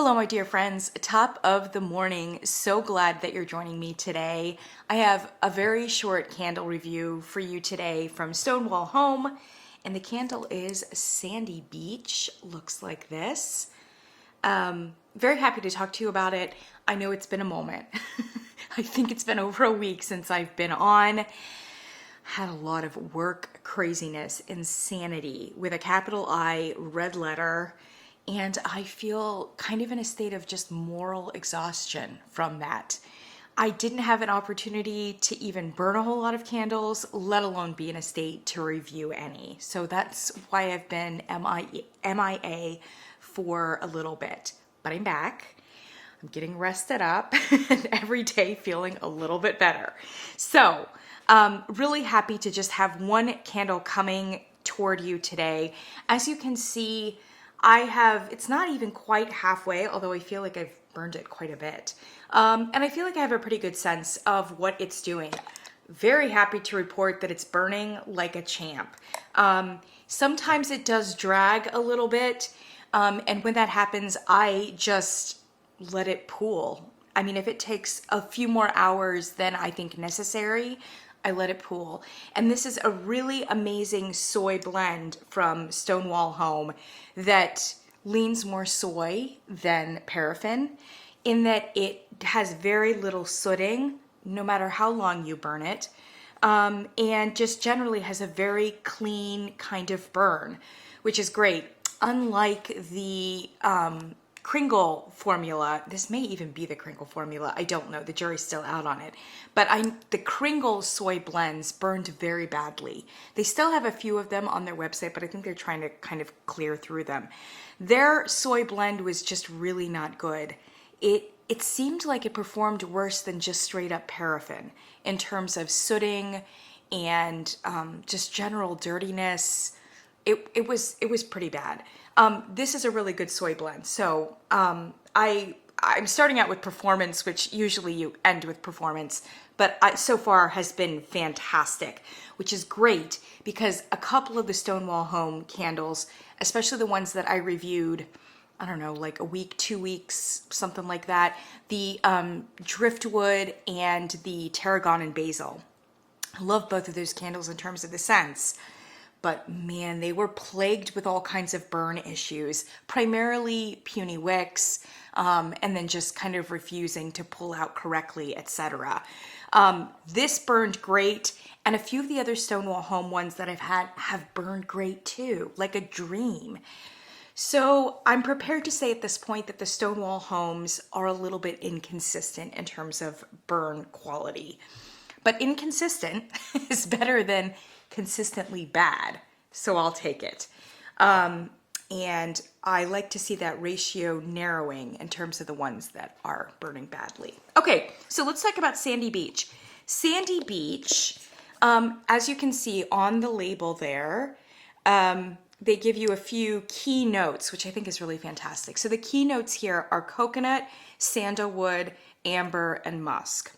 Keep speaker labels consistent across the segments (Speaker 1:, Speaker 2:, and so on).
Speaker 1: Hello, my dear friends. Top of the morning. So glad that you're joining me today. I have a very short candle review for you today from Stonewall Home, and the candle is Sandy Beach. Looks like this. Very happy to talk to you about it. I know it's been a moment. I think it's been over a week since I've been on. Had a lot of work craziness, insanity with a capital I, red letter. And I feel kind of in a state of just moral exhaustion from that. I didn't have an opportunity to even burn a whole lot of candles, let alone be in a state to review any. So that's why I've been MIA for a little bit. But I'm back. I'm getting rested up and every day feeling a little bit better. So really happy to just have one candle coming toward you today. As you can see, it's not even quite halfway, although I feel like I've burned it quite a bit. And I feel like I have a pretty good sense of what it's doing. Very happy to report that it's burning like a champ. Sometimes it does drag a little bit. And when that happens, I just let it pool. I mean, if it takes a few more hours than I think necessary, I let it pool. And this is a really amazing soy blend from Stonewall Home that leans more soy than paraffin in that it has very little sooting, no matter how long you burn it, and just generally has a very clean kind of burn, which is great. Unlike the Kringle formula, this may even be the Kringle formula, I don't know, the jury's still out on it, but the Kringle soy blends burned very badly. They still have a few of them on their website, but I think they're trying to kind of clear through them. Their soy blend was just really not good. It seemed like it performed worse than just straight up paraffin in terms of sooting and just general dirtiness. It was pretty bad. This is a really good soy blend. So I'm starting out with performance, which usually you end with performance, but so far has been fantastic, which is great because a couple of the Stonewall Home candles, especially the ones that I reviewed, I don't know, like a week, 2 weeks, something like that, the Driftwood and the Tarragon and Basil. I love both of those candles in terms of the scents. But man, they were plagued with all kinds of burn issues, primarily puny wicks, and then just kind of refusing to pull out correctly, etc. This burned great, and a few of the other Stonewall Home ones that I've had have burned great too, like a dream. So I'm prepared to say at this point that the Stonewall Homes are a little bit inconsistent in terms of burn quality. But inconsistent is better than consistently bad, so I'll take it. And I like to see that ratio narrowing in terms of the ones that are burning badly. Okay, so let's talk about Sandy Beach. Sandy Beach, as you can see on the label there, they give you a few key notes, which I think is really fantastic. So the key notes here are coconut, sandalwood, amber, and musk.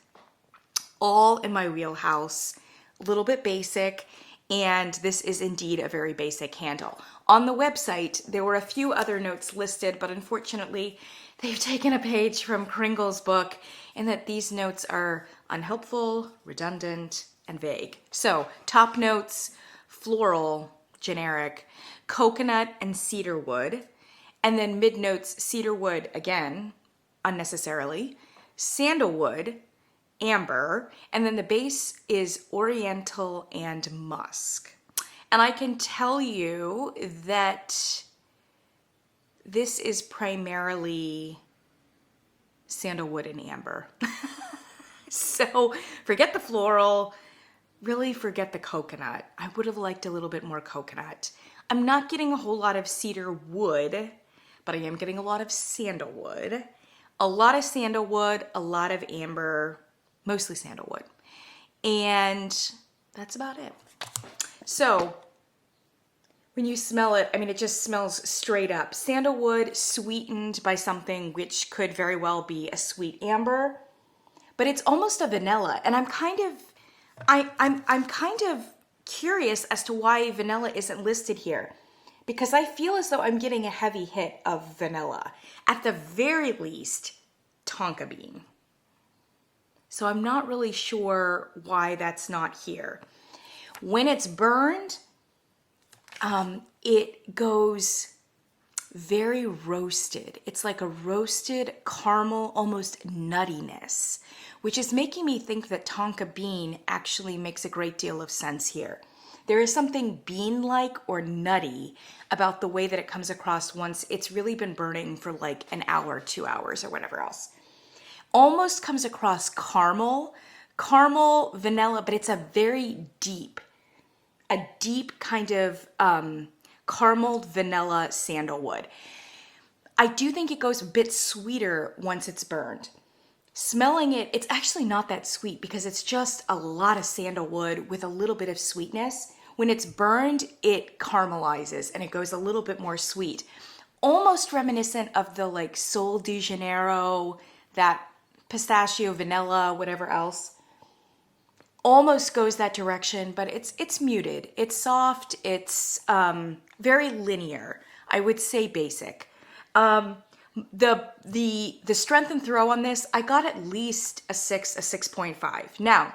Speaker 1: All in my wheelhouse, a little bit basic, and this is indeed a very basic candle. On the website, there were a few other notes listed, but unfortunately, they've taken a page from Kringle's book, and that these notes are unhelpful, redundant, and vague. So, top notes, floral, generic, coconut and cedar wood, and then mid notes, cedar wood again, unnecessarily, sandalwood, amber, and then the base is oriental and musk. And I can tell you that this is primarily sandalwood and amber. So forget the floral, really forget the coconut. I would have liked a little bit more coconut. I'm not getting a whole lot of cedar wood, but I am getting a lot of sandalwood. A lot of sandalwood, a lot of amber, mostly sandalwood. And that's about it. So when you smell it, I mean, it just smells straight up. Sandalwood sweetened by something which could very well be a sweet amber, but it's almost a vanilla. And I'm kind of curious as to why vanilla isn't listed here, because I feel as though I'm getting a heavy hit of vanilla. At the very least, tonka bean. So I'm not really sure why that's not here. When it's burned, it goes very roasted. It's like a roasted caramel, almost nuttiness, which is making me think that tonka bean actually makes a great deal of sense here. There is something bean-like or nutty about the way that it comes across once it's really been burning for like an hour, 2 hours, or whatever else. Almost comes across caramel, vanilla, but it's a deep kind of caramel vanilla sandalwood. I do think it goes a bit sweeter once it's burned. Smelling it, it's actually not that sweet because it's just a lot of sandalwood with a little bit of sweetness. When it's burned, it caramelizes and it goes a little bit more sweet. Almost reminiscent of the like Sol de Janeiro, that pistachio, vanilla, whatever else. Almost goes that direction, but it's muted. It's soft. It's very linear. I would say basic. The strength and throw on this, I got at least a 6.5. Now,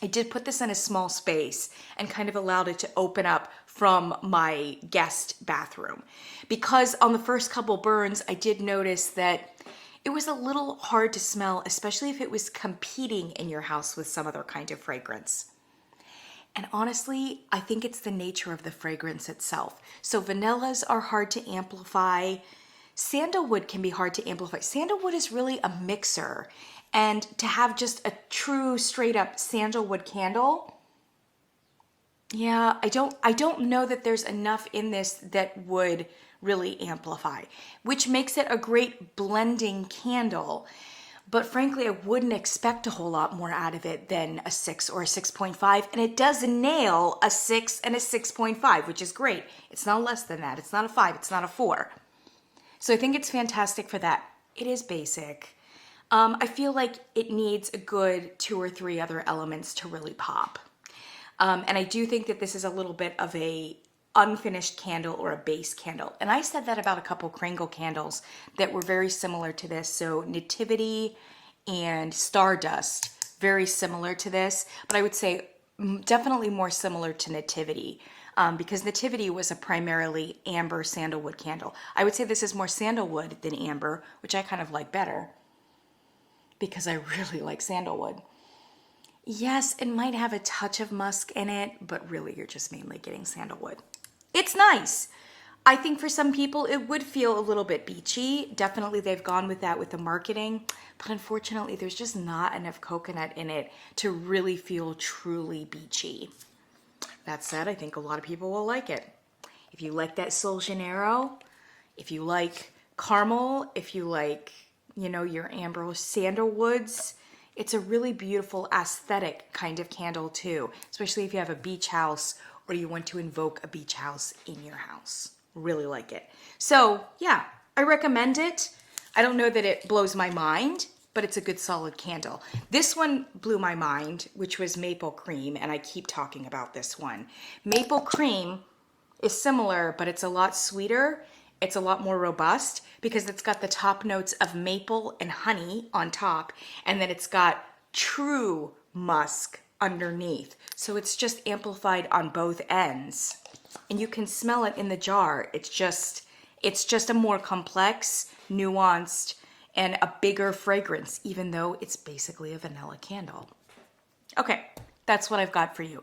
Speaker 1: I did put this in a small space and kind of allowed it to open up from my guest bathroom. Because on the first couple burns, I did notice that it was a little hard to smell, especially if it was competing in your house with some other kind of fragrance. And honestly, I think it's the nature of the fragrance itself. So vanillas are hard to amplify. Sandalwood can be hard to amplify. Sandalwood is really a mixer. And to have just a true straight up sandalwood candle, yeah, I don't know that there's enough in this that would really amplify, which makes it a great blending candle. But frankly, I wouldn't expect a whole lot more out of it than a 6 or a 6.5. And it does nail a 6 and a 6.5, which is great. It's not less than that. It's not a 5. It's not a 4. So I think it's fantastic for that. It is basic. I feel like it needs a good 2 or 3 other elements to really pop. And I do think that this is a little bit of a unfinished candle or a base candle. And I said that about a couple Kringle candles that were very similar to this. So Nativity and Stardust, very similar to this, but I would say definitely more similar to Nativity because Nativity was a primarily amber sandalwood candle. I would say this is more sandalwood than amber, which I kind of like better because I really like sandalwood. Yes, it might have a touch of musk in it, but really you're just mainly getting sandalwood. It's nice. I think for some people it would feel a little bit beachy. Definitely they've gone with that with the marketing, but unfortunately there's just not enough coconut in it to really feel truly beachy. That said, I think a lot of people will like it. If you like that Sol Janeiro, if you like caramel, if you like, your amber sandalwoods, it's a really beautiful aesthetic kind of candle too, especially if you have a beach house or you want to invoke a beach house in your house. Really like it. So yeah, I recommend it. I don't know that it blows my mind, but it's a good solid candle. This one blew my mind, which was Maple Cream, and I keep talking about this one. Maple Cream is similar, but it's a lot sweeter. It's a lot more robust because it's got the top notes of maple and honey on top, and then it's got true musk underneath. So it's just amplified on both ends. And you can smell it in the jar. It's just a more complex, nuanced, and a bigger fragrance, even though it's basically a vanilla candle. Okay, that's what I've got for you.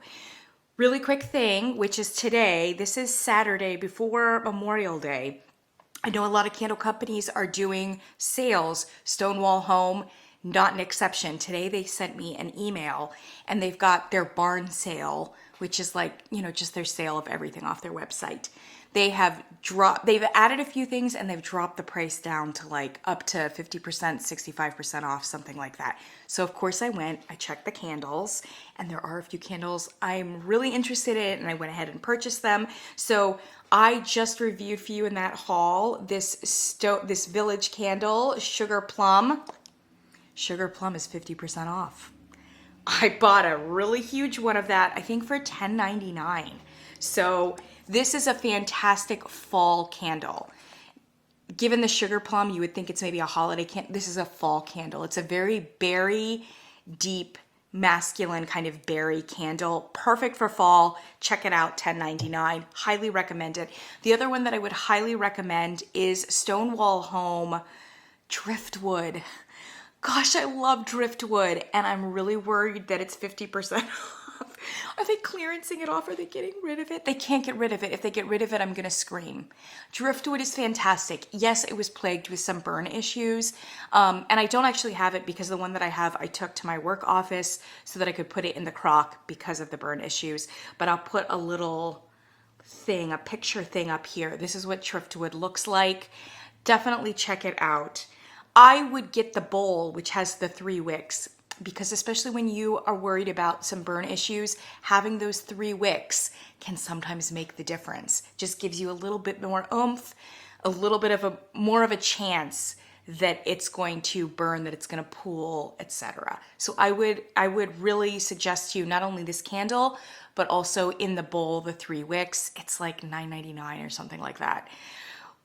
Speaker 1: Really quick thing, which is today. This is Saturday before Memorial Day. I know a lot of candle companies are doing sales. Stonewall Home, not an exception. Today they sent me an email and they've got their barn sale, which is like, just their sale of everything off their website. They've added a few things and they've dropped the price down to like up to 50%, 65% off, something like that. So of course I checked the candles, and there are a few candles I'm really interested in, and I went ahead and purchased them. So I just reviewed for you in that haul this Village candle, Sugar Plum. Sugar Plum is 50% off. I bought a really huge one of that, I think for $10.99. So This is a fantastic fall candle. Given the sugar plum, you would think it's maybe a holiday candle. This is a fall candle. It's a very berry, deep, masculine kind of berry candle. Perfect for fall. Check it out, $10.99. Highly recommend it. The other one that I would highly recommend is Stonewall Home Driftwood. Gosh, I love Driftwood, and I'm really worried that it's 50% off. Are they clearancing it off? Are they getting rid of it? They can't get rid of it. If they get rid of it, I'm gonna scream. Driftwood is fantastic. Yes, it was plagued with some burn issues, and I don't actually have it because the one that I have, I took to my work office so that I could put it in the crock because of the burn issues. But I'll put a little thing, a picture thing up here. This is what Driftwood looks like. Definitely check it out. I would get the bowl, which has the 3 wicks, because especially when you are worried about some burn issues, having those 3 wicks can sometimes make the difference. Just gives you a little bit more oomph, a little bit of more of a chance that it's going to burn, that it's going to pool, etc. So I would really suggest to you not only this candle, but also in the bowl, the 3 wicks. It's like $9.99 or something like that.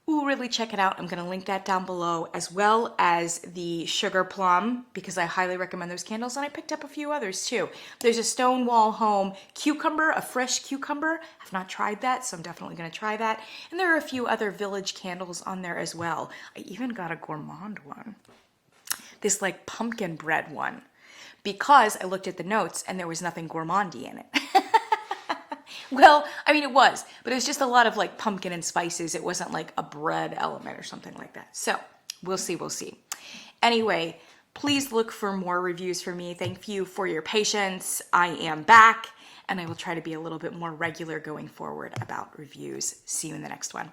Speaker 1: Ooh, really check it out. I'm gonna link that down below, as well as the Sugar Plum, because I highly recommend those candles, and I picked up a few others too. There's a Stonewall Home cucumber, a fresh cucumber. I've not tried that, so I'm definitely gonna try that. And there are a few other Village candles on there as well. I even got a gourmand one. This like pumpkin bread one, because I looked at the notes and there was nothing gourmandy in it. Well, I mean, it was, but it was just a lot of like pumpkin and spices. It wasn't like a bread element or something like that. So we'll see, we'll see. Anyway, please look for more reviews from me. Thank you for your patience. I am back, and I will try to be a little bit more regular going forward about reviews. See you in the next one.